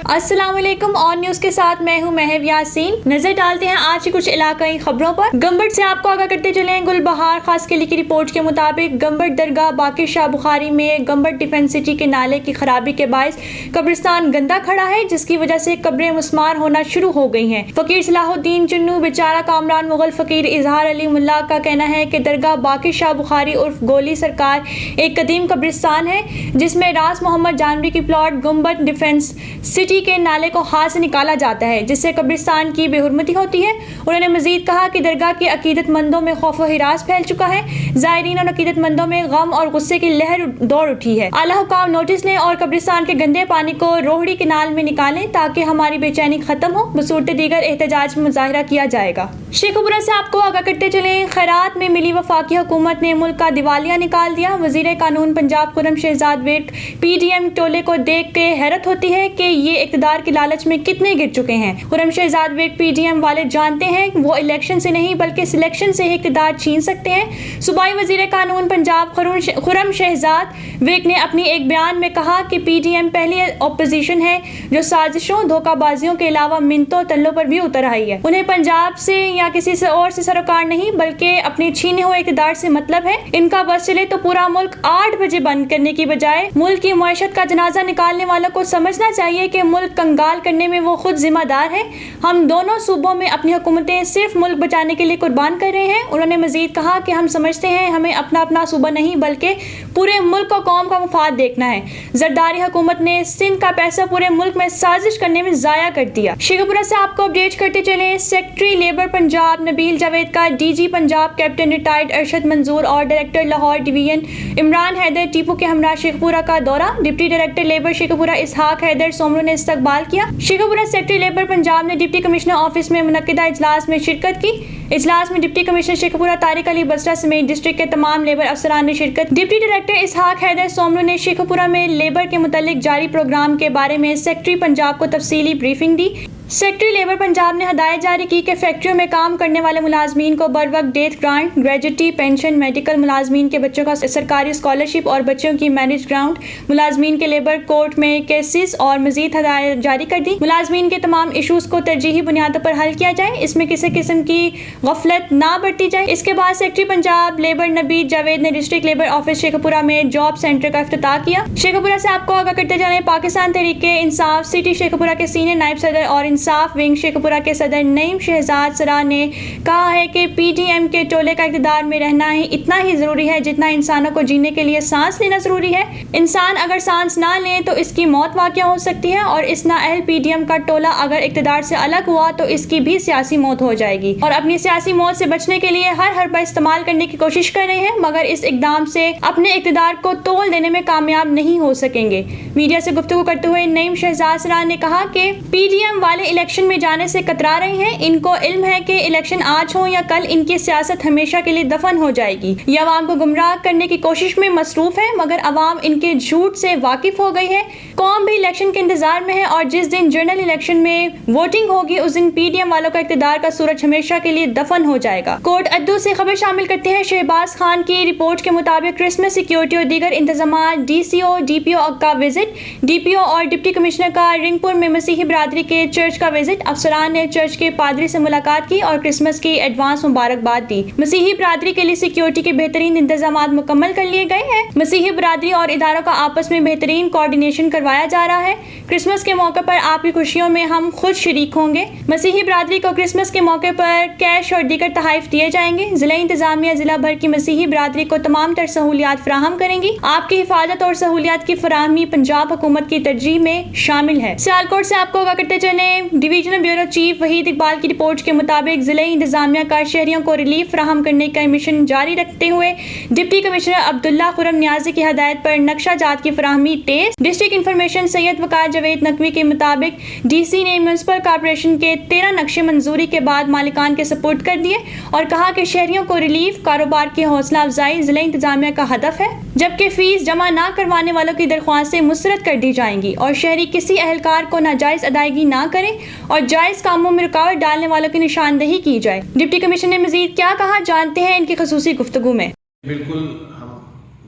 अस्सलाम वालेकुम। On news के साथ मैं हूं महव यासीन। नजर डालते हैं आज की कुछ इलाकाई खबरों पर। गंबट से आपको आगाह करते चले। गुलबहार खास किले की रिपोर्ट के मुताबिक गंबट दरगाह बाकी शाह बुखारी में गंबट डिफेंस सिटी के नाले की खराबी के बायस कब्रिस्तान गंदा खड़ा है, जिसकी वजह से कब्रें मुस्मार होना शुरू हो गई हैं। फकीर सलाहुद्दीन चुन्नू बेचारा कामरान मुगल फकीर इजहार अली मुल्ला का कहना है कि दरगाह बाकी शाह बुखारी उर्फ गोली सरकार एक कदीम कब्रिस्तान है, जिसमें रास मोहम्मद जानवी की प्लॉट गंबट डिफेंस सिटी के नाले को हाथ से निकाला जाता है, जिससे कब्रिस्तान की बेहुरमती होती है। उन्होंने मजीद कहा कि दरगाह के अकीदतमंदों में खौफ व हिरास फैल चुका है। ज़ायरीन और अकीदतमंदों में गम और गुस्से की लहर दौड़ उठी है। आला हुकाम नोटिस लें और कब्रिस्तान के गंदे पानी को रोहड़ी केनाल में निकालें ताकि हमारी बेचैनी खत्म हो। बसूरत दीगर एहतजाज में मुजाहिरा किया जाएगा। शेखपुरा से आपको आगाह करते चले। खैरात में मिली वफाकी हुकूमत ने मुल्क का दिवालिया निकाल दिया। वजीर कानून पंजाब खुर्रम शहजाद विर्क PDM टोले को देख के हैरत होती है कि ये इक़्तिदार की लालच में कितने गिर चुके हैं। खुर्रम शहजाद विर्क PDM वाले जानते हैं वो इलेक्शन से नहीं बल्कि सिलेक्शन से ही इक़्तिदार छीन सकते हैं। सूबाई वजीर कानून पंजाब खुर्रम शहजाद विर्क ने अपनी एक बयान में कहा कि PDM पहली अपोजिशन है जो साजिशों धोखाबाजियों के अलावा मिन्नतों तल्लों पर भी उतर आई है। उन्हें पंजाब से या किसी से और से सरोकार नहीं बल्कि अपने छीने हुए इक़्तिदार से मतलब है। इनका बस चले तो पूरा मुल्क 8 बजे बंद करने की बजाय मुल्क की मईशत का जनाजा निकालने वालों को समझना चाहिए कि मुल्क कंगाल करने में वो खुद जिम्मेदार है। हम दोनों सूबों में अपनी हुकूमतें सिर्फ मुल्क बचाने के लिए कुर्बान कर रहे हैं। उन्होंने मजीद कहा कि हम समझते हैं हमें अपना अपना सूबा नहीं बल्कि पूरे मुल्क और कौम का मुफाद देखना है। जरदारी हुकूमत ने सिंध का पैसा पूरे मुल्क में साजिश करने में जाया कर दिया। शेखपुरा से आपको अपडेट करते चले। सेक्रेटरी लेबर पंजाब नबील जावेद का DG Punjab captain retired Arshad मंजूर और डायरेक्टर लाहौर डिवीजन इमरान हैदर टीपू के हमरा शेखपुरा का दौरा। डिप्टी डायरेक्टर लेबर शेखपुरा इसहाक हैदर सोमरू ने इस्तकबाल किया। शेखपुरा सेक्रेटरी लेबर पंजाब ने डिप्टी कमिश्नर ऑफिस में मुनक्किदा इजलास में शिरकत की। इजलास में डिप्टी कमिश्नर शेखपुरा तारिक अली बसरा समेत डिस्ट्रिक्ट के तमाम लेबर अफसरान ने शिरकत। डिप्टी डायरेक्टर इसहाक हैदर सोमरू ने शेखपुरा में लेबर के मुतालिक जारी प्रोग्राम के बारे में सेक्रेटरी पंजाब को तफसीली ब्रीफिंग दी। सेक्रेटरी लेबर पंजाब ने हदायत जारी की कि फैक्ट्रियों में काम करने वाले मुलाजमीन को बर वक्त death grant, gratuity, pension, medical, मुलाजमीन के बच्चों का सरकारी स्कॉलरशिप और बच्चों की मैरिज ग्रांट, मुलाजमीन के लेबर कोर्ट में केसेस और मजीद हदायत जारी कर दी। मुलाजमीन के तमाम इशूज को तरजीही बुनियादों पर हल किया जाए, इसमें किसी किस्म की गफलत ना बरती जाए। इसके बाद सेक्रेटरी पंजाब लेबर नबील जावेद ने डिस्ट्रिक्ट लेबर ऑफिस शेखपुरा में जॉब सेंटर का इफ्तिताह किया। शेखपुरा से आपको आगाह करते जाने। पाकिस्तान तहरीके इंसाफ सिटी शेखपुरा के सीनियर नायब सदर और इंसाफ विंग शेखपुरा के सदर नईम शहजाद सरा ने कहा है कि PDM के टोले का इक़्तिदार में रहना ही इतना ही ज़रूरी है जितना इंसानों को जीने के लिए सांस लेना ज़रूरी है। इंसान अगर सांस ना ले तो इसकी मौत वाक़या हो सकती है और इस नाअहल PDM का टोला अगर इक़्तिदार से अलग हुआ तो इसकी भी सियासी मौत हो जाएगी और अपनी सियासी मौत से बचने के लिए हर हरबा इस्तेमाल करने की कोशिश कर रहे हैं, मगर इस इक़दाम से अपने इक़्तिदार को तोल देने में कामयाब नहीं हो सकेंगे। मीडिया से गुफ्तगू करते हुए नईम शहजाद सरा ने कहा कि PDM वाले इलेक्शन में जाने से कतरा रहे हैं। इनको इल्म है कि इलेक्शन आज हो या कल इनकी सियासत हमेशा के लिए दफन हो जाएगी। ये अवाम को गुमराह करने की कोशिश में मसरूफ है, मगर अवाम इनके झूठ से वाकिफ हो गई है। कौम भी इलेक्शन के इंतजार में है और जिस दिन जनरल इलेक्शन में वोटिंग होगी उस दिन PDM वालों का इक़्तिदार का सूरज हमेशा के लिए दफन हो जाएगा। कोट अद्दू से खबर शामिल करते हैं। शहबाज खान की रिपोर्ट के मुताबिक क्रिसमस सिक्योरिटी और दीगर इंतजामात, DCO DPO का विजिट, DPO और डिप्टी कमिश्नर का रिंगपुर में मसीही बरादरी के चर्च का विजिट। अफसरान ने चर्च के पादरी से मुलाकात की और क्रिसमस की एडवांस मुबारकबाद दी। मसीही बरादरी के लिए सिक्योरिटी के बेहतरीन इंतजामात मुकम्मल कर लिए गए हैं। मसीही बरादरी और इदारों का आपस में बेहतरीन कोऑर्डिनेशन करवाया जा रहा है। क्रिसमस के मौके पर आपकी खुशियों में हम खुद शरीक होंगे। मसीही बरादरी को क्रिसमस के मौके पर कैश और दीगर तोहफे दिए जाएंगे। जिला इंतजामिया जिला भर की मसीही बरादरी को तमाम तर सहूलियात फराहम करेंगी। आपकी हिफाजत और सहूलियात की फराहमी पंजाब हुकूमत की तरजीह में शामिल है। सियालकोट से आपको आगाह करते चले। Divisional bureau chief Waheed Iqbal की रिपोर्ट के मुताबिक जिला इंतजामिया का शहरियों को रिलीफ फराहम करने का मिशन जारी रखते हुए डिप्टी कमिश्नर अब्दुल्ला खुर्रम नियाजी की हदायत पर नक्शा जात की फराहमी तेज। डिस्ट्रिक्ट इंफॉर्मेशन सैयद वकार जावेद नकवी के मुताबिक DC ने म्यूनसिपल कॉर्पोरेशन के 13 नक्शे मंजूरी के बाद मालिकान के सपोर्ट कर दिए और कहा कि शहरियों को रिलीफ, कारोबार की हौसला अफजाई जिला इंतजामिया का हदफ है, जबकि फीस जमा न करवाने वालों की दरख्वास्तें मुस्तरद कर दी जाएंगी और शहरी किसी अहलकार को नाजायज अदायगी ना करें और जायज कामों में रुकावट डालने वालों की निशानदेही की जाए। डिप्टी कमिश्नर ने मजीद क्या कहा, जानते हैं इनकी खसूसी गुफ्तगू में। बिल्कुल हम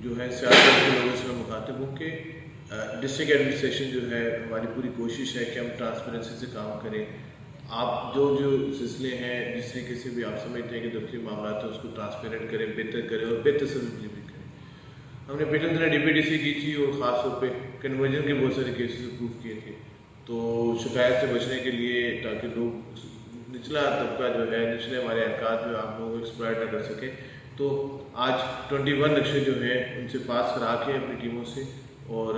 जो है सियासत के लोगों से मुखातिब होकर ڈسٹرکٹ ایڈمنسٹریشن جو ہے ہماری پوری کوشش ہے کہ ہم ٹرانسپیرنسی سے کام کریں. آپ جو سلسلے ہیں جس طریقے سے بھی آپ سمجھتے ہیں کہ دفتری معاملات ہیں اس کو ٹرانسپیرنٹ کریں, بہتر کریں اور بہتر سروس ڈلیوری کریں. ہم نے پچھلے دنوں DPDC کی تھی اور خاص طور پہ کنورژن کے بہت سارے کیسز اپروو کیے تھے. تو شکایت سے بچنے کے لیے تاکہ لوگ نچلا طبقہ جو ہے نچلے ہمارے احکام جو آپ لوگوں کو ایکسپلائٹ نہ کر سکے, تو آج 21 نقشے جو ہیں ان سے پاس کرا کے اپنی ٹیموں سے اور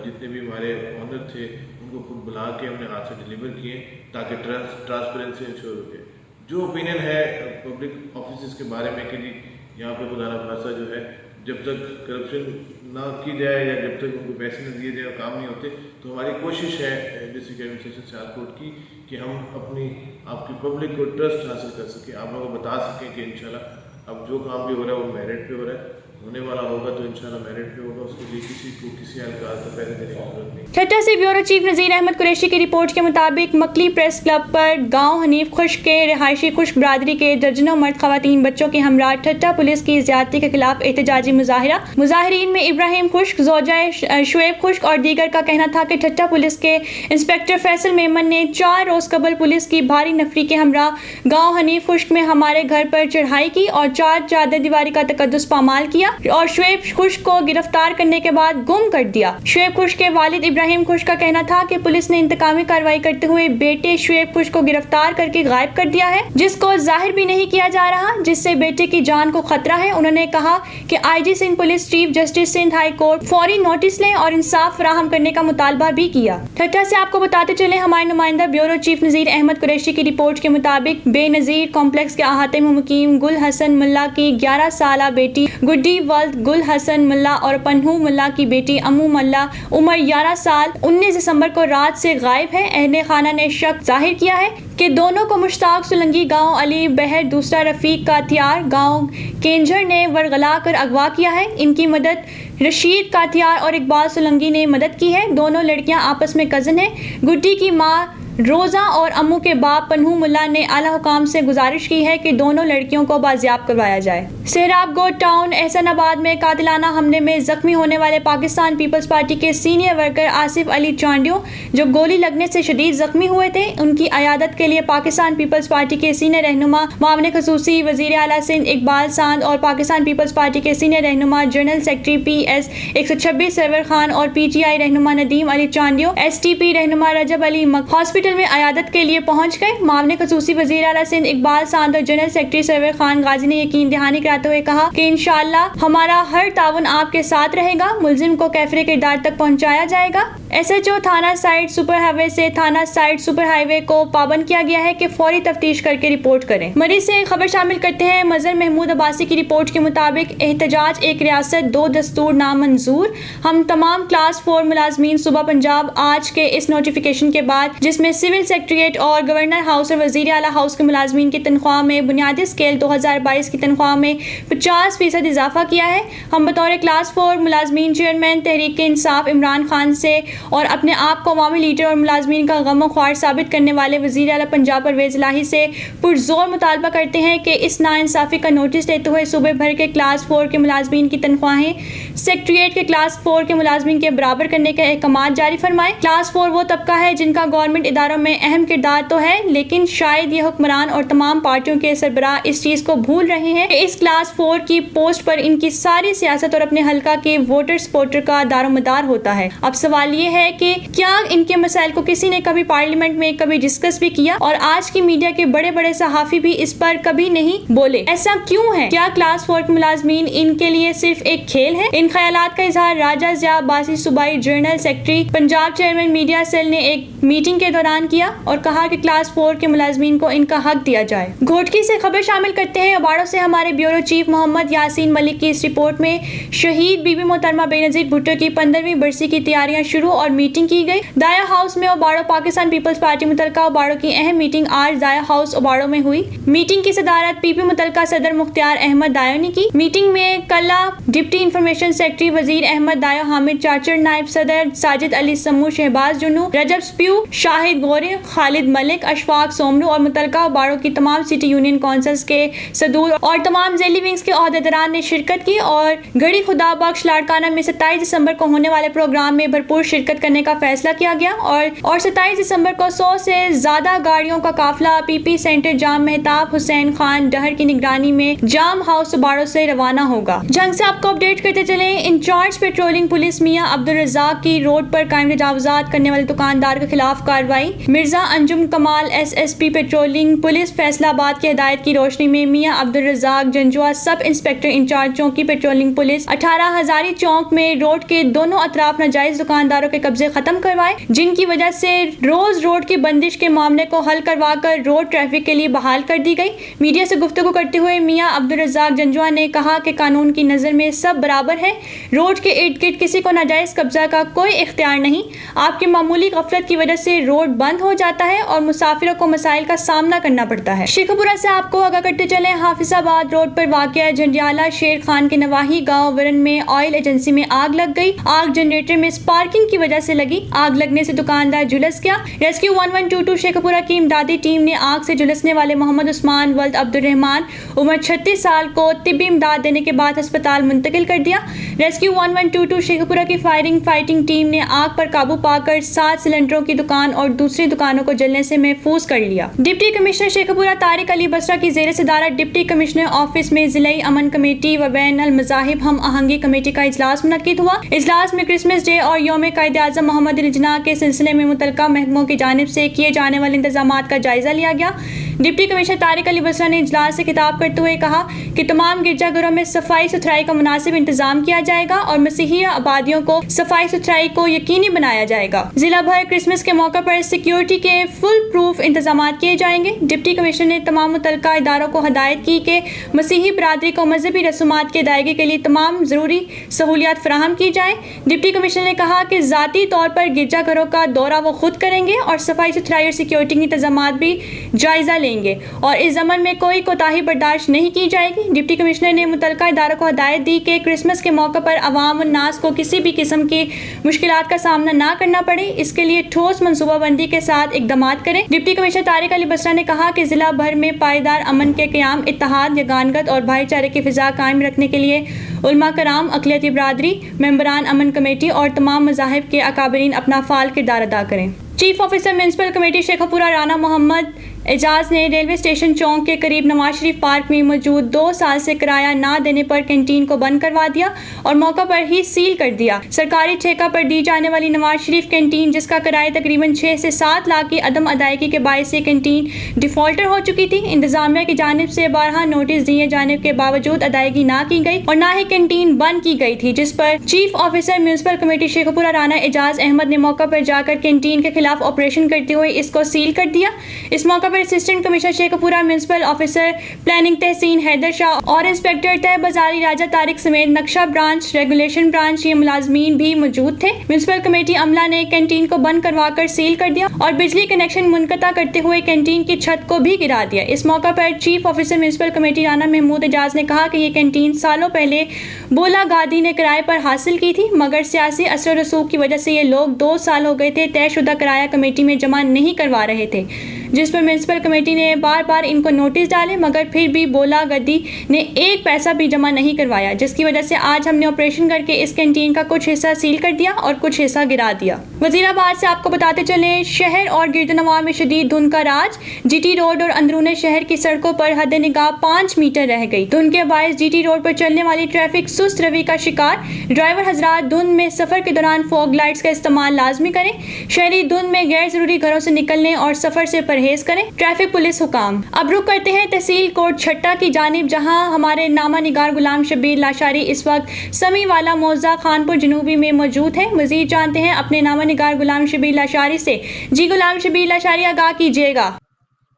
جتنے بھی ہمارے آنر تھے ان کو خود بلا کے ہم نے ہاتھ سے ڈلیور کیے تاکہ ٹرانسپیرنسی انشور ہو جائے. جو اوپینین ہے پبلک آفیسز کے بارے میں کہ جی یہاں پہ خدا نخواستہ جو ہے جب تک کرپشن نہ کی جائے یا جب تک ان کو پیسے نہ دیے جائے اور کام نہیں ہوتے, تو ہماری کوشش ہے ڈسٹرکٹ ایڈمنسٹریشن سیالکوٹ کی کہ ہم اپنی آپ کی پبلک کو ٹرسٹ حاصل کر سکیں, آپ لوگوں کو بتا سکیں کہ انشاءاللہ اب جو کام بھی ہو رہا ہے وہ میرٹ پہ ہو رہا ہے, ہونے والا ہوگا تو انشاءاللہ میرٹ پہ ہوگا, اس کے لیے کسی کو کسی اہلکار کو پیسے دینے کی ضرورت نہیں. ٹھٹہ سے بیورو چیف نذیر احمد قریشی کی رپورٹ کے مطابق مکلی پریس کلب پر گاؤں حنیف خشک کے رہائشی خشک برادری کے درجنوں مرد خواتین بچوں کے ہمراہ ٹھٹہ پولیس کی زیادتی کے خلاف احتجاجی مظاہرہ. مظاہرین میں ابراہیم خشک, زوجہ شعیب خشک اور دیگر کا کہنا تھا کہ ٹھٹہ پولیس کے انسپکٹر فیصل میمن نے 4 روز قبل پولیس کی بھاری نفری کے ہمراہ گاؤں حنیف خشک میں ہمارے گھر پر چڑھائی کی اور 4 چادر دیواری کا تقدس پامال کیا اور شعیب خشک کو گرفتار کرنے کے بعد گم کر دیا. شعیب خشک کے والد ابراہیم خشک کا کہنا تھا کہ پولیس نے انتقامی کارروائی کرتے ہوئے بیٹے شعیب خشک کو گرفتار کر کے غائب کر دیا ہے, جس کو ظاہر بھی نہیں کیا جا رہا, جس سے بیٹے کی جان کو خطرہ ہے. انہوں نے کہا کہ IG Sindh police chief justice Sindh high court فوری نوٹس لیں اور انصاف فراہم کرنے کا مطالبہ بھی کیا. ٹھٹہ سے آپ کو بتاتے چلیں ہمارے نمائندہ بیورو چیف نذیر احمد قریشی کی رپورٹ کے مطابق بے نظیر کمپلیکس کے احاطے میں مقیم گل حسن ملا کی 11 سالہ بیٹی گڈی ولد گل حسن ملا اور پنہو ملا کی بیٹی امو ملا عمر 11 سال 19 دسمبر کو رات سے غائب ہے. اہل خانہ نے شک ظاہر کیا ہے کہ دونوں کو مشتاق سولنگی گاؤں علی بہر دوسرا رفیق کاتیار گاؤں کینجھر نے ورغلا کر اغوا کیا ہے. ان کی مدد رشید کاتیار اور اقبال سولنگی نے مدد کی ہے. دونوں لڑکیاں آپس میں کزن ہیں. گڈی کی ماں روزہ اور امو کے باپ پنہو ملا نے اعلیٰ حکام سے گزارش کی ہے کہ دونوں لڑکیوں کو بازیاب کروایا جائے. سہراب گوٹ ٹاؤن احسن آباد میں قاتلانہ حملے میں زخمی ہونے والے پاکستان پیپلز پارٹی کے سینئر ورکر آصف علی چانڈیو جو گولی لگنے سے شدید زخمی ہوئے تھے, ان کی عیادت کے لیے پاکستان پیپلز پارٹی کے سینئر رہنما معاون خصوصی وزیر اعلیٰ سندھ اقبال ساند اور پاکستان پیپلز پارٹی کے سینئر رہنما general secretary PS 126 Sarwar Khan اور PTI رہنما ندیم علی چانڈیو STP رہنما رجب علی ہاسپٹل میں عیادت کے لیے پہنچ گئے. معاون خصوصی وزیر اعلیٰ سندھ اقبال ساند اور جنرل سیکرٹری سرور خان غازی نے یقین دہانی کراتے ہوئے کہا کہ انشاءاللہ ہمارا ہر تعاون آپ کے ساتھ رہے گا. ملزم کو کیفر کردار تک پہنچایا جائے گا. SHO تھانہ سائٹ سپر ہائی وے سے تھانہ سائٹ سپر ہائی وے کو پابند کیا گیا ہے کہ فوری تفتیش کر کے رپورٹ کریں. مریض سے خبر شامل کرتے ہیں. مظہر محمود عباسی کی رپورٹ کے مطابق احتجاج ایک ریاست 2 دستور نامنظور. ہم تمام کلاس 4 ملازمین صوبہ پنجاب آج کے اس نوٹیفیکیشن کے بعد جس میں سول سیکریٹریٹ اور گورنر ہاؤس اور وزیر اعلیٰ ہاؤس کے ملازمین کی تنخواہ میں بنیادی اسکیل 2022 کی تنخواہ میں 50% اضافہ کیا ہے. ہم بطور کلاس 4 ملازمین چیئرمین تحریک انصاف عمران خان سے اور اپنے آپ کو عوامی لیڈر اور ملازمین کا غم و خوار ثابت کرنے والے وزیر اعلیٰ پنجاب پرویز الہی سے پرزور مطالبہ کرتے ہیں کہ اس ناانصافی کا نوٹس لیتے ہوئے صوبے بھر کے کلاس 4 کے ملازمین کی تنخواہیں سیکریٹریٹ کے کلاس 4 کے ملازمین کے برابر کرنے کے احکامات جاری فرمائے. کلاس 4 وہ طبقہ ہے جن کا گورنمنٹ اداروں میں اہم کردار تو ہے, لیکن شاید یہ حکمران اور تمام پارٹیوں کے سربراہ اس چیز کو بھول رہے ہیں کہ اس کلاس 4 کی پوسٹ پر ان کی ساری سیاست اور اپنے حلقہ کے ووٹر سپورٹر کا دار و مدار ہوتا ہے. اب سوال یہ ہے کہ کیا ان کے مسائل کو کسی نے کبھی پارلیمنٹ میں کبھی ڈسکس بھی کیا, اور آج کی میڈیا کے بڑے بڑے صحافی بھی اس پر کبھی نہیں بولے. ایسا کیوں ہے؟ کیا کلاس 4 کے ملازمین ان کے لیے صرف ایک کھیل ہے؟ ان خیالات کا اظہار راجہ ضیاء عباسی صوبائی general secretary Punjab chairman media cell نے ایک میٹنگ کے دوران کیا اور کہا کہ کلاس 4 کے ملازمین کو ان کا حق دیا جائے. گھوٹکی سے خبر شامل کرتے ہیں. اباڑوں سے ہمارے بیورو چیف محمد یاسین ملک کی اس رپورٹ میں شہید بی بی محترمہ بے نظیر بھٹو کی 15ویں برسی کی تیاریاں شروع اور میٹنگ کی گئی. دایا ہاؤس میں اوباڑو پاکستان پیپلز پارٹی متعلقہ اوباڑو کی اہم میٹنگ آج دایا ہاؤس اوباڑو میں ہوئی. میٹنگ کی صدارت PP متعلقہ صدر مختار احمد دایو نے کی. میٹنگ میں کلا ڈپٹی انفارمیشن سیکرٹری وزیر احمد دایو حامد چاچر, نائب صدر ساجد علی سمو, شہباز جنو, رجب سپیو यू, शाहिद गोरे, खालिद मलिक, अशफाक सोमरू और मुतलका बाड़ों की तमाम सिटी यूनियन काउंसिल्स के सदूर और तमाम ज़ैली विंग्स के ओहदेदारान ने शिरकत की और घड़ी खुदा बख्श लाड़काना में 27 दिसंबर को होने वाले प्रोग्राम में भरपूर शिरकत करने का फैसला किया गया और 27 दिसंबर को 100 से ज़्यादा गाड़ियों का काफिला पीपी सेंटर जाम मेहताब हुसैन खान डहर की निगरानी में जाम हाउस बाड़ों से रवाना होगा। जंग से आपको अपडेट करते चले, इंचार्ज पेट्रोलिंग पुलिस मियां अब्दुल रज़ाक की रोड पर कायम तजावुज़ात करने वाले दुकानदार के खिलाफ कार्रवाई। मिर्जा अंजुम कमाल SSP पेट्रोलिंग पुलिस फैसलाबाद की हिदायत की रोशनी में मियां Abdul Razzaq Janjua sub inspector incharge चौकी पेट्रोलिंग पुलिस 18 हजारी चौक में रोड के दोनों अतराफ नाजायज दुकानदारों के कब्जे खत्म करवाए, जिनकी वजह से रोज रोड की बंदिश के मामले को हल करवा कर रोड ट्रैफिक के लिए बहाल कर दी गई। मीडिया से गुफ्तगू करते हुए मियां अब्दुल रज़ाक जंजुआ ने कहा कि कानून की नज़र में सब बराबर है, रोड के इर्द गिर्द किसी को नाजायज कब्जा का कोई इख्तियार नहीं। आपकी मामूली गफलत की वजह से रोड बंद हो जाता है और मुसाफिरों को मसाइल का सामना करना पड़ता है। शेखपुरा से आपको आगाह करते चले, हाफिजाबाद रोड पर वाक़या झंडियाला शेर खान के नवाही गांव वरन में ऑयल एजेंसी में आग लग गई। आग जनरेटर में स्पार्किंग की वजह से लगी। आग लगने से दुकानदार झुलस गया। रेस्क्यू 1122 शेखपुरा की इमदादी टीम ने आग से झुलसने वाले मोहम्मद उस्मान वल्द अब्दुल रहमान उम्र 36 साल को तिब्बी इमदाद देने के बाद अस्पताल मुंतकिल कर दिया। रेस्क्यू 1122 शेखपुरा की फाइटिंग टीम ने आग पर काबू पाकर 7 सिलेंडरों की दुकान और दूसरी दुकानों को जलने से महफूज कर लिया। डिप्टी कमिश्नर शेखपुरा तारिक अली बसरा की जेर सदारत डिप्टी कमिश्नर ऑफिस में जिलाई अमन कमेटी व बैन अल मज़ाहिब हम आहंगी कमेटी का इजलास मुनक्किद हुआ। इजलास में क्रिसमस डे और यौम कायद आज़म मोहम्मद अली जिन्ना के सिलसिले में मुतल्लिका महकमों की जानिब से किए जाने वाले इंतजामात का जायजा लिया गया। डिप्टी कमिश्नर तारिक अली बसरा ने इजलास से खिताब करते हुए कहा कि तमाम गिरजाघरों में सफाई सुथराई का मुनासिब इंतजाम किया जाएगा और मसीही आबादियों को सफाई सुथराई को यकीनी बनाया जाएगा। जिला भर क्रिसमस के मौके पर सिक्योरिटी के फुल प्रूफ इंतजाम किए जाएंगे। डिप्टी कमिश्नर ने तमाम मुतल्लिका इदारों को हदायत की कि मसीही बरादरी को मजहबी रसूमात की अदायगी के लिए तमाम ज़रूरी सहूलियात फराहम की जाए। डिप्टी कमिश्नर ने कहा कि ज़ाती तौर पर गिरजाघरों का दौरा वो खुद करेंगे और सफाई सुथराई और सिक्योरिटी के इंतजाम भी जायजा लेंगे और इस ज़मन में कोई कोताही बर्दाश्त नहीं की जाएगी। डिप्टी कमिश्नर ने मुतल्लिका इदारों को हदायत दी कि क्रिसमस के मौके पर अवाम उन्नास को किसी भी किस्म की मुश्किलात का सामना ना करना पड़े, इसके लिए ठोस मनसूबाबंदी के साथ इकदाम करें। डिप्टी कमिश्नर तारिक अली बसरा ने कहा कि जिला भर में पायदार अमन के क़याम, इत्तेहाद, यगानगत और भाईचारे की फ़िज़ा कायम रखने के लिए उलमा कराम, अक़लियती बरादरी, मेंबरान अमन कमेटी और तमाम मज़ाहिब के अकाबरीन अपना फ़ाल किरदार अदा करें। Chief officer municipal committee Sheikhupura Rana Muhammad Ejaz ने रेलवे स्टेशन चौक के करीब नवाज शरीफ पार्क में मौजूद 2 साल से किराया ना देने पर कैंटीन को बंद करवा दिया और मौका पर ही सील कर दिया। सरकारी ठेका पर दी जाने वाली नवाज शरीफ कैंटीन, जिसका किराया तकरीबन 6 से 7 लाख की अदम अदायगी के बायस ये कैंटीन डिफॉल्टर हो चुकी थी। इंतजामिया की जानिब से 12 नोटिस दिए जाने के बावजूद अदायगी ना की गई और ना ही कैंटीन बंद की गई थी, जिस पर chief officer municipal committee Sheikhupura Rana Ejaz Ahmad ने मौका पर जाकर कैंटीन के खिलाफ ऑपरेशन करते हुए इसको सील कर दिया। इस मौका पर assistant commissioner Sheikhupura, municipal officer planning Tehseen Haider Shah और इंस्पेक्टर तय बाजारी राजा तारिक समेत नक्शा ब्रांच, रेगुलेशन ब्रांच के मुलाजमीन भी मौजूद थे। म्यूनसिपल कमेटी अमला ने कैंटीन को बंद करवाकर सील कर दिया और बिजली कनेक्शन मुनक़ता करते हुए कैंटीन की छत को भी गिरा दिया। इस मौका पर chief officer municipal committee Rana Mahmood Ejaz ने कहा कि ये कैंटीन सालों पहले बोला गादी ने किराए पर हासिल की थी, मगर सियासी असर रसूख की वजह से ये लोग 2 साल हो गए थे तयशुदा किराया कमेटी में जमा नहीं करवा रहे थे, जिस पर म्यूनसिपल कमेटी ने बार बार इनको नोटिस डाले, मगर फिर भी बोला गद्दी ने 1 पैसा भी जमा नहीं करवाया, जिसकी वजह से आज हमने ऑपरेशन करके इस कैंटीन का कुछ हिस्सा सील कर दिया और कुछ हिस्सा गिरा दिया। वजीराबाद से आपको बताते चले, शहर और गिरदनवा में शदीद धुंध का राज। जीटी रोड और अंदरूने शहर की सड़कों पर हद निगाह 5 मीटर रह गई। धुंध के बायस जीटी रोड पर चलने वाली ट्रैफिक सुस्त रवि का शिकार। ड्राइवर हजरात धुंध में सफर के दौरान फॉग लाइट्स का इस्तेमाल लाजमी करें। शहरी धुंध में गैर जरूरी घरों से निकलने और सफर से परहेज करें। ट्रैफिक पुलिस हुकाम। अब रुक करते हैं तहसील कोट छट्टा की जानिब, जहां हमारे नामा निगार गुलाम शबीर लाशारी इस वक्त समी वाला मौजा खानपुर जनूबी में मौजूद है। मजीद जानते हैं अपने नामा निगार गुलाम शबीर लाशारी से। जी गुलाम शबीर लाशारी, आगाह कीजिएगा।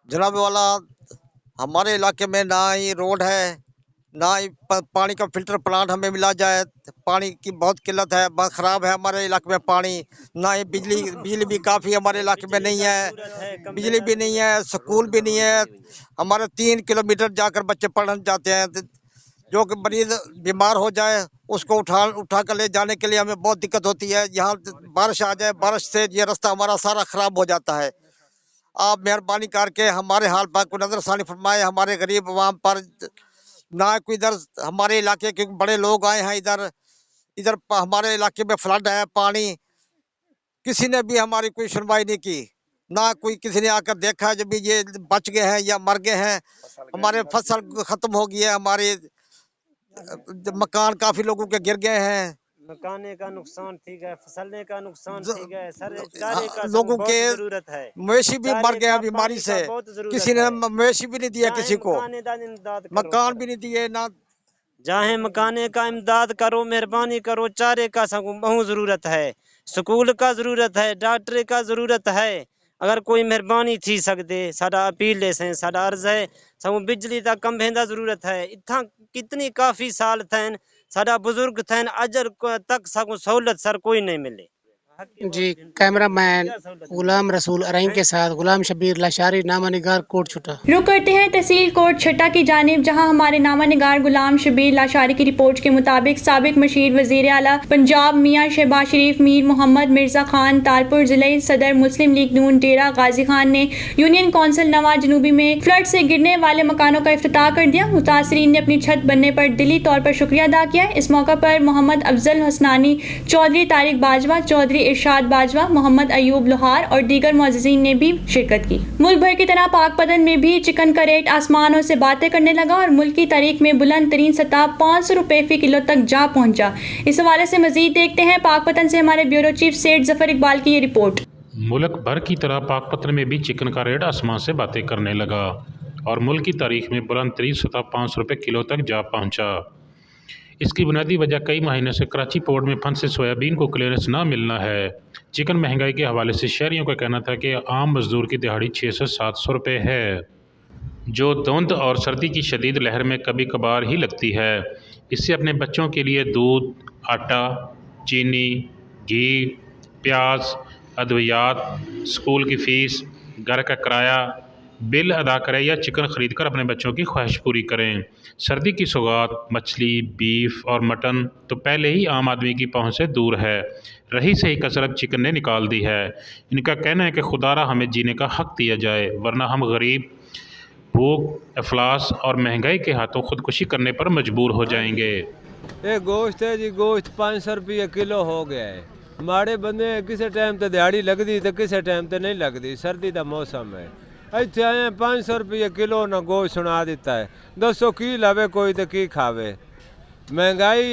जनाब वाला, हमारे इलाके में ना ही रोड है, ना ही पानी का फिल्टर प्लांट हमें मिला जाए। पानी की बहुत किल्लत है, बहुत ख़राब है हमारे इलाके में पानी। ना ही बिजली भी काफ़ी हमारे इलाके में नहीं है, बिजली भी नहीं है, स्कूल भी नहीं है। हमारे 3 किलोमीटर जाकर बच्चे पढ़ने जाते हैं, जो कि मरीज बीमार हो जाए उसको उठा कर ले जाने के लिए हमें बहुत दिक्कत होती है। यहाँ बारिश आ जाए, बारिश से ये रास्ता हमारा सारा खराब हो जाता है। आप मेहरबानी करके हमारे हाल पर को नजरसानी फरमाए, हमारे गरीब अवाम पर। ना कोई इधर हमारे इलाके के बड़े लोग आए हैं, इधर हमारे इलाके में फ्लड है, पानी, किसी ने भी हमारी कोई सुनवाई नहीं की। ना कोई किसी ने आकर देखा जब भी ये बच गए हैं या मर गए हैं। हमारे फसल खत्म हो गई है, हमारे मकान काफी लोगों के गिर गए हैं, मकाने का नुकसान ठीक है, फसलने का नुकसान ठीक है, सर चारे का लोगों बहुत के जरूरत है। मवेशी भी मर गए हैं चारे का बीमारी पानी से, का बहुत जरूरत किसी ने है। मवेशी भी नहीं दिया किसी को, मकान भी नहीं, नहीं दिए ना। चाहे मकाने का इमदाद करो, मेहरबानी करो, चारे का बहुत जरूरत है, स्कूल का जरूरत है, डॉक्टर का जरूरत है। अगर कोई मेहरबानी थी सकते साडा अपील है, साडा अर्ज है, सब बिजली का कम भेंदा जरूरत है। इतना कितनी काफी साल थैन साडा बुजुर्ग थैन अजर तक सगो सहूलत सर कोई नहीं मिले। जी, कैमरामैन गुलाम रसूल अरईम के साथ गुलाम शबीर लाशारी, नामा निगार, कोट छुटा। रुक करते हैं तहसील कोट छठा की जानिब, जहां हमारे नामा निगार गुलाम शबीर लाशारी की रिपोर्ट के मुताबिक साबिक मशीर वजीर आला पंजाब मियां शहबाज शरीफ मीर मोहम्मद मिर्जा खान तालपुर जिले सदर मुस्लिम लीग नून डेरा गाजी खान ने यूनियन कौंसिल नवा जनूबी में फ्लड से गिरने वाले मकानों का इफ्तिताह कर दिया। मुतासरीन ने अपनी छत बनने पर दिली तौर पर शुक्रिया अदा किया। इस मौका पर मोहम्मद अफजल हसनानी, चौधरी तारिक बाजवा, चौधरी इरशाद बाजवा, मोहम्मद अयूब लोहार और दीगर मुअज़्ज़िज़ीन ने भी शिरकत की। मुल्क भर की तरह पाक पतन में भी चिकन का रेट आसमानों से बातें करने लगा और मुल्क की तारीख में बुलंद तरीन सतह 500 रुपए फी किलो तक जा पहुंचा। इस हवाले से मजीद देखते हैं पाक पतन से हमारे ब्यूरो चीफ सेठ जफर इकबाल की ये रिपोर्ट। मुल्क भर की तरह पाक पतन में भी चिकन का रेट आसमान से बातें करने लगा और मुल्क की तारीख में बुलंद तरीन सतह 500 रुपए किलो तक जा पहुंचा। इसकी बुनियादी वजह कई महीनों से कराची पोर्ट में फंसे सोयाबीन को क्लियरेंस ना मिलना है। चिकन महंगाई के हवाले से शहरियों का कहना था कि आम मजदूर की दिहाड़ी 600 से 700 रुपये है, जो धुंध और सर्दी की शदीद लहर में कभी कभार ही लगती है। इससे अपने बच्चों के लिए दूध, आटा, चीनी, घी, प्याज, अद्वियात, स्कूल की फ़ीस, घर का किराया, बिल अदा करें या चिकन ख़रीद कर अपने बच्चों की ख्वाहिश पूरी करें। सर्दी की सौगात मछली, बीफ और मटन तो पहले ही आम आदमी की पहुंच से दूर है। रही सही कसरत चिकन ने निकाल दी है। इनका कहना है कि खुदारा हमें जीने का हक़ दिया जाए, वरना हम गरीब भूख, अफलास और महंगाई के हाथों ख़ुदकुशी करने पर मजबूर हो जाएंगे। ये गोश्त है जी, गोश्त 500 रुपये किलो हो गया है। माड़े बंदे किसी टाइम तो दिहाड़ी लगती तो किसी टाइम तो नहीं लगती। सर्दी का मौसम है, इतने आए 500 रुपये किलो ना गोश्त सुना देता है। दसो की लावे कोई तो की खावे। महंगाई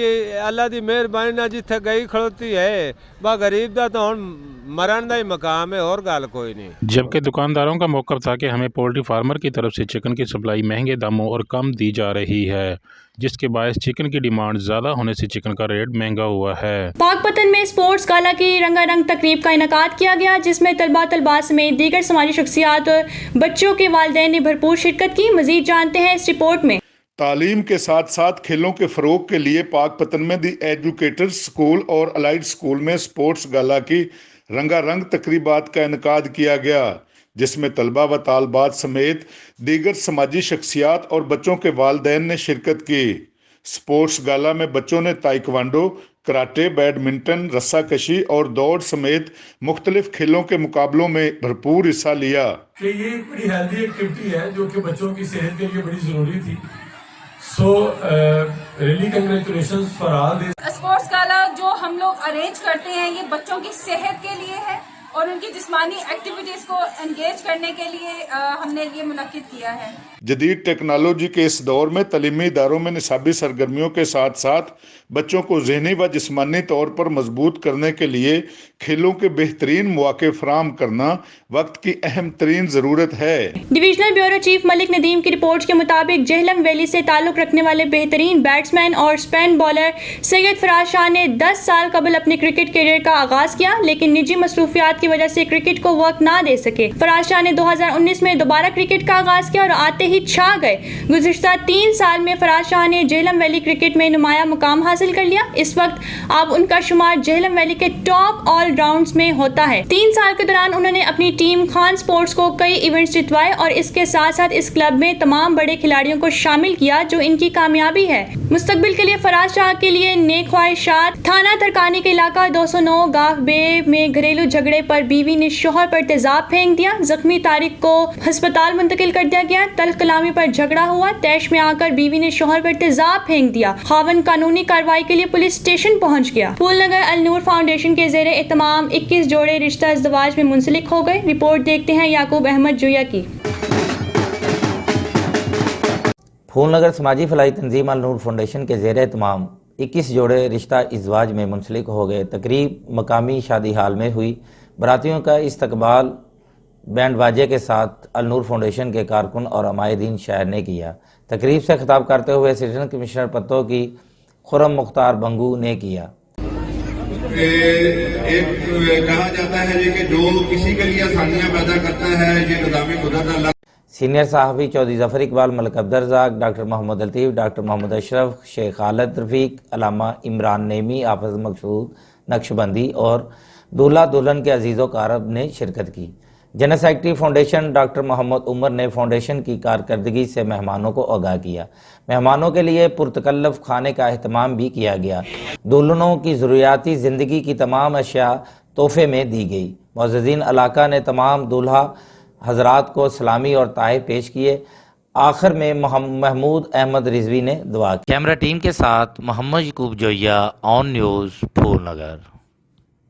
अल्लाह की मेहरबानी ना जिथे गई खड़ोती है, बा गरीब का तो हम मरण का ही मकाम है, और गल कोई नहीं। जबकि दुकानदारों का मौक़िफ़ था कि हमें पोल्ट्री फार्मर की तरफ से चिकन की सप्लाई महंगे दामों और कम दी जा रही है, जिसके बायस चिकन की डिमांड ज़्यादा होने से चिकन का रेट महंगा हुआ है। पाक पतन में स्पोर्ट्स गाला की रंगारंग तकरीब का इनेकाद किया गया, जिसमें तलबा तलबा समेत दीगर समाजी शख्सियात और बच्चों के वालिदैन ने भरपूर शिरकत की। मजीद जानते हैं इस रिपोर्ट में। तालीम के साथ साथ खेलों के फ़रोग के लिए पाक पतन में दी एजुकेटर्स स्कूल और अलाइड स्कूल में स्पोर्ट्स गाला की रंगारंग तकरीबात का इनेकाद किया गया, जिसमें तलबा व तालबात समेत दीगर समाजी शख्सियात और बच्चों के वालिदैन ने शिरकत की। स्पोर्ट्स गाला में बच्चों ने ताइक्वांडो, कराटे, बैडमिंटन, रस्साकशी और दौड़ समेत मुख्तलिफ खेलों के मुकाबलों में भरपूर हिस्सा लिया। कि ये एक बड़ी हेल्दी एक्टिविटी है जो कि बच्चों की सेहत के लिए बड़ी ज़रूरी थी। So really congratulations for all this. Sports gala जो हम लोग अरेंज करते हैं ये बच्चों की सेहत के लिए है और उनकी जिस्मानी एक्टिविटीज़ को एंगेज करने के लिए हमने ये मुनक्किद किया है। जदीद टेक्नोलॉजी के इस दौर में तलीमी इदारों में निसाबी सरगर्मियों के साथ साथ बच्चों को ज़हनी व जिस्मानी तौर पर मजबूत करने के लिए खेलों के बेहतरीन मौके फराहम करना वक्त की अहम तरीन ज़रूरत है। Divisional bureau chief Malik Nadeem की रिपोर्ट के मुताबिक जेहलम वैली से ताल्लुक रखने वाले बेहतरीन बैट्समैन और स्पिन बॉलर सैयद फराज शाह ने 10 साल कबल अपने क्रिकेट करियर का आगाज किया, लेकिन निजी मसरूफियात की वजह से क्रिकेट को वक्त ना दे सके। फराज शाह ने 2019 में दोबारा क्रिकेट का आगाज किया और आते ही छा गए। गुज़िश्ता 3 साल में फराज शाह ने झेलम वैली क्रिकेट में नुमाया मुकाम हासिल कर लिया। इस वक्त अब उनका शुमार झेलम वैली के टॉप ऑल राउंड्स में होता है। 3 साल के दौरान उन्होंने अपनी टीम खान स्पोर्ट्स को कई इवेंट्स जितवाए और इसके साथ साथ इस क्लब में तमाम बड़े खिलाड़ियों को शामिल किया, जो इनकी कामयाबी है। मुस्तकबिल के लिए फराज शाह के लिए नेक ख्वाहिशात। थाना तरकानी के इलाका 209 गाफ बे में घरेलू झगड़े पर बीवी ने शोहर पर तेजाब फेंक दिया। जख्मी तारिक को अस्पताल मुंतकिल कर दिया गया। तल्ख कलामी पर झगड़ा हुआ। तैश में आकर बीवी ने शोहर पर तेजाब फेंक दिया। खावन कानूनी कार्रवाई के लिए पुलिस स्टेशन पहुंच गया। फूलनगर अल नूर फाउंडेशन के ज़ेरे एहतमाम 21 जोड़े रिश्ता इज़्दवाज में मुंसलिक हो गए। रिपोर्ट देखते हैं याकूब अहमद जुया की। फूलनगर समाजी फलाई तंजीम अल नूर फाउंडेशन के ज़ेर एहतमाम 21 जोड़े रिश्ता इज़्दवाज में मुंसलिक हो गए। तकरीब मकामी शादी हाल में हुई। बरातियों का इस्तकबाल बैंड बाजे के साथ अल नूर फाउंडेशन के कारकुन और अमायदीन शहर ने किया। तकरीब से खिताब करते हुए असिस्टेंट कमिश्नर पत्तों की खुरम मुख्तार बंगू ने किया। एक कहा जाता है कि जो किसी के लिए आसानियां पैदा करता है ये निज़ाम कुदरत अल्लाह। सीनियर सहाफ़ी चौधरी ज़फ़र इकबाल, मलिक अब्दुल रज़ाक, डॉक्टर मोहम्मद लतीफ़, डॉक्टर मोहम्मद अशरफ, शेख खालिद रफ़ीक, अलामा इमरान नेमी, हाफ़िज़ मकसूद नक्शबंदी और दूल्हा दुल्हन के अजीज़ व कारब ने शिरकत की। General secretary foundation doctor Muhammad Umar ने फाउंडेशन की कारकर्दगी से मेहमानों को आगाह किया। मेहमानों के लिए पुरतकल्लफ खाने का अहतमाम भी किया गया। दुल्हनों की ज़रूरियाती ज़िंदगी की तमाम अशिया तोहफे में दी गई। मुअज़्ज़िज़ीन इलाका ने तमाम दूल्हा हजरात को सलामी और ताहे पेश किए। आखिर में महमूद अहमद रिजवी ने दुआ की। कैमरा टीम के साथ Mohammad Yaqub Joya, on news, Phoolnagar.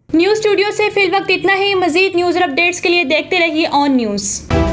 News studio से फिल वक्त इतना ही। मज़ीद न्यूज़ और अपडेट्स के लिए देखते रहिए ऑन न्यूज़।